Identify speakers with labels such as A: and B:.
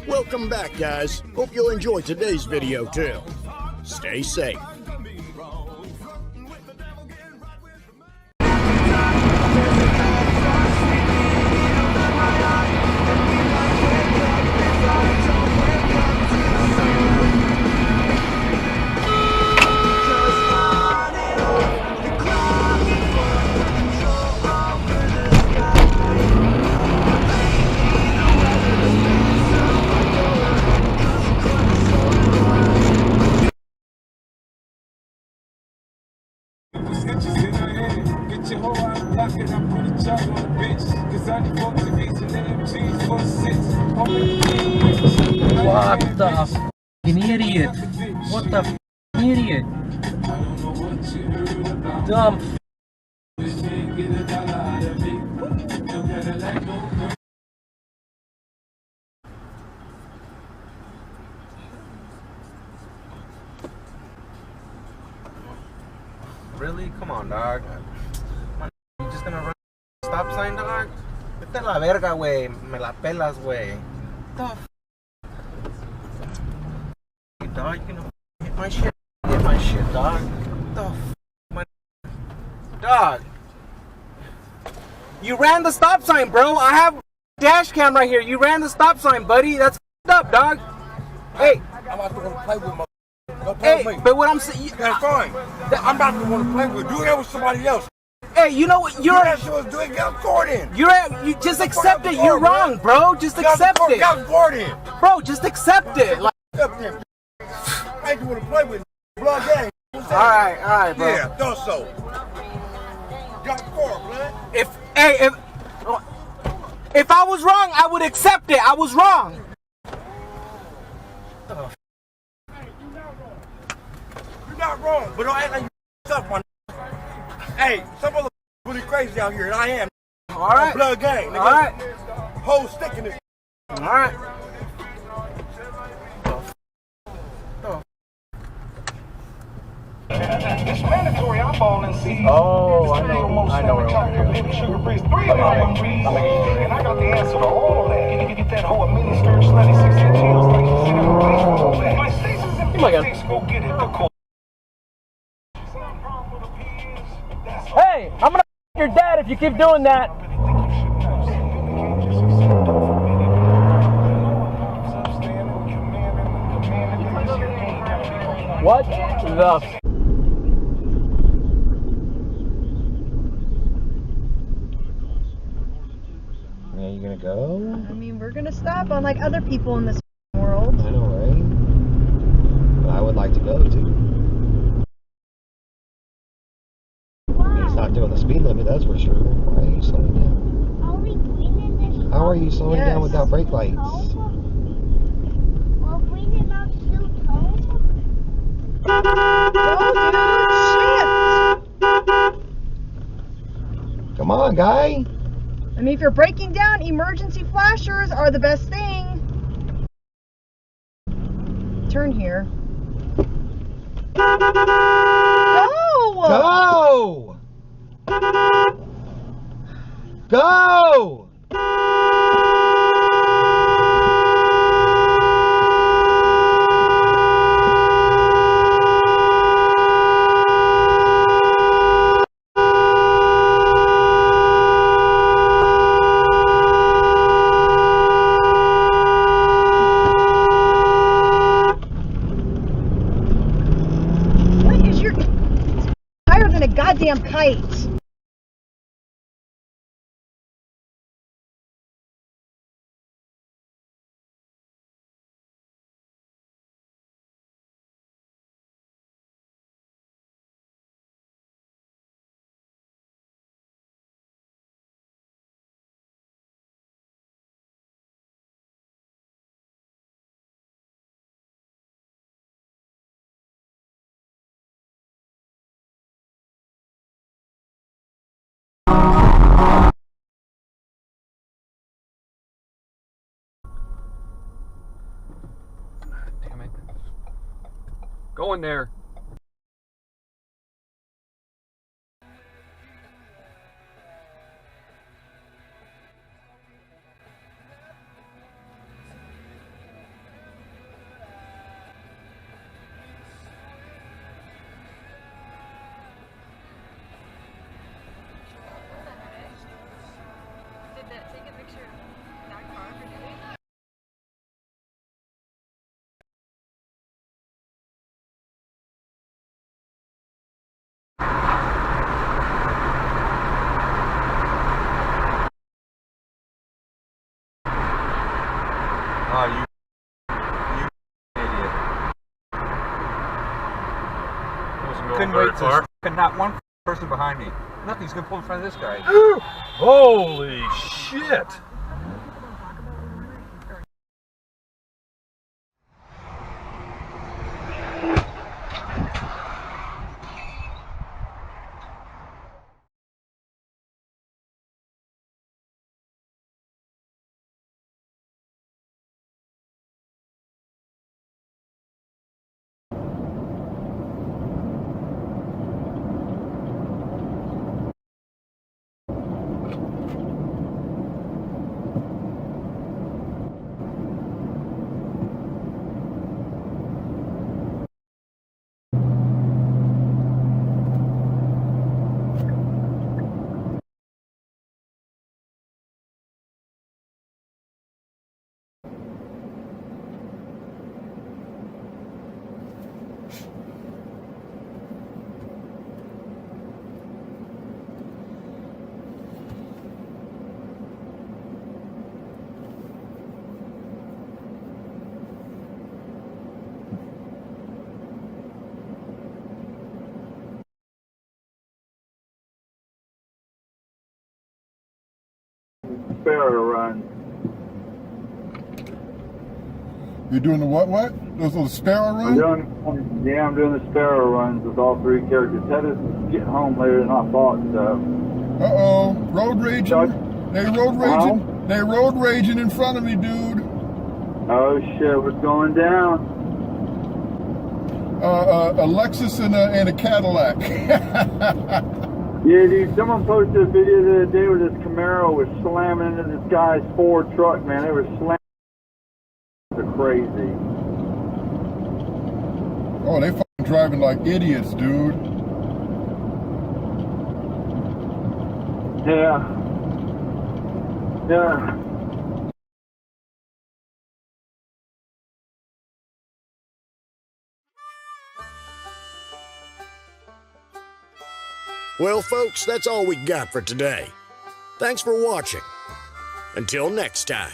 A: Welcome back, guys. Hope you'll enjoy today's video too. Stay safe.
B: What the f***ing idiot? What the f***ing idiot? Dumb f***.
C: Really? Come on, dog. You just gonna run stop sign, dog? Vete a la verga, güey. Me la pelas, güey. What the f***? Dog, you gonna hit my shit? Hit my shit, dog. What the f***? My dog. You ran the stop sign, bro. I have a dash cam right here. You ran the stop sign, buddy. That's f***ed up, dog. Hey.
D: I'm about to want to play with my. Don't
C: Hey,
D: play with me.
C: but what I'm saying.
D: That's fine. I'm about to want to play with. Do that with somebody else.
C: Hey, you know what? You're.
D: Do it. Get Gordon.
C: You just accept it. You're wrong, bro. Just accept it.
D: Get Gordon.
C: Bro, just accept it. Like.
D: I ain't want to play with blood gang.
C: All right, bro.
D: Yeah, thought so. Got score, blood.
C: If I was wrong, I would accept it. I was wrong.
D: You're not wrong, but don't act like you tough, my. Hey, some other really crazy out here, and I am.
C: All right.
D: Blood gang.
C: All right.
D: Whole stick in this.
C: All right.
E: It's mandatory eyeballing season.
B: Oh, I know what we're doing.
E: Sugar free, 3 of my trees. And I got the answer to all that. Get that whole mini skirt, slutty 6-inch heels like she's in a baseball bat. My stations and big go get it. The cool.
B: Hey, I'm gonna f*** your dad if you keep doing that. What the f***?
F: Are you gonna go?
G: I mean, we're gonna stop unlike other people in this world.
F: I know, right? But I would like to go too. He's not doing the speed limit, that's for sure. Why are you slowing down?
H: Are we bringing this?
F: How are you slowing down without brake lights?
H: We're bringing us to home.
G: Go, dude, shift!
F: Come on, guy.
G: I mean, if you're breaking down, emergency flashers are the best thing. Turn here. Go!
F: Go! Go!
G: What is your... higher than a goddamn kite.
B: Damn it. Go in there.
I: Oh, you idiot. Couldn't wait to not one person behind me. Nothing's gonna pull in front of this guy.
J: Holy shit!
K: Sparrow run.
L: You're doing the what? Those little sparrow runs?
K: I'm doing the sparrow runs with all three characters. Headed getting home later than I thought, so.
L: Uh-oh. Road raging. They road raging. They road raging in front of me, dude.
K: Oh shit, what's going down?
L: A Lexus and a Cadillac.
K: Yeah, dude, someone posted a video the other day where this Camaro was slamming into this guy's Ford truck, man. It was slamming crazy.
L: Oh, they fucking driving like idiots, dude.
K: Yeah. Yeah.
A: Well, folks, that's all we got for today. Thanks for watching. Until next time.